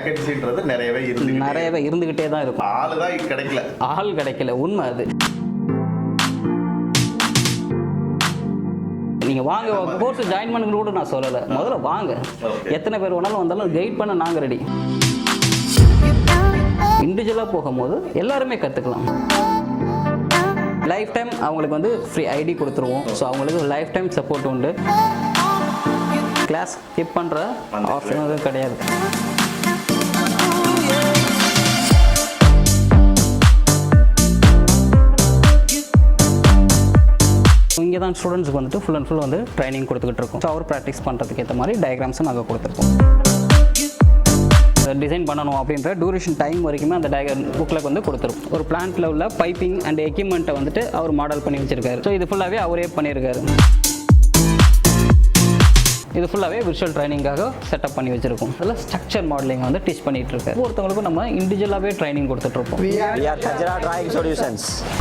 வேகன்சின்றது நிறையவே இருந்துகிட்டே தான் இருக்கும். ஆள் கிடைக்கல, உண்மை அது. நீங்கள் வாங்க, கோர்ஸ் ஜாயின் பண்ணுங்க கூட நான் சொல்லலை, முதல்ல வாங்க. எத்தனை பேர் வேணாலும் வந்தாலும் கைட் பண்ண நாங்கள் ரெடி. இண்டிவிஜுவலாக போகும்போது எல்லாருமே கற்றுக்கலாம். லைஃப் டைம் அவங்களுக்கு வந்து ஃப்ரீ ஐடி கொடுத்துருவோம். ஸோ அவங்களுக்கு லைஃப் டைம் சப்போர்ட் உண்டு. கிளாஸ் ஸ்கிப் பண்ணுற ஆப்ஷன் எதுவும் கிடையாது. இங்கே தான் ஸ்டூடெண்ட்ஸுக்கு வந்துட்டு ஃபுல் அண்ட் ஃபுல் வந்து ட்ரைனிங் கொடுத்துக்கிட்டு இருக்கோம். ஸோ அவர் ப்ராக்டிஸ் பண்ணுறதுக்கு ஏற்ற மாதிரி டயக்ராம்ஸும் நாங்கள் கொடுத்துருக்கோம். டிசைன் பண்ணணும் அப்படின்ற டூரேஷன் டைம் வரைக்குமே அந்த புக்கில் வந்து கொடுத்துருக்கும். ஒரு பிளான்ட்டில் உள்ள பைப்பிங் அண்ட் எக்யூப்மெண்ட்டை வந்துட்டு அவர் மாடல் பண்ணி வச்சிருக்காரு. ஸோ இது ஃபுல்லாகவே அவரே பண்ணியிருக்காரு. இது ஃபுல்லாகவே விர்ச்சுவல் ட்ரைனிங்காக செட்டப் பண்ணி வச்சிருக்கோம். அதில் ஸ்ட்ரக்சர் மாடலிங் வந்து டீச் பண்ணிட்டு இருக்காரு. ஒருத்தவங்களுக்கும் நம்ம இண்டிவிஜுவலாகவே ட்ரைனிங் கொடுத்துட்ருப்போம். Kagira Drawing Solutions.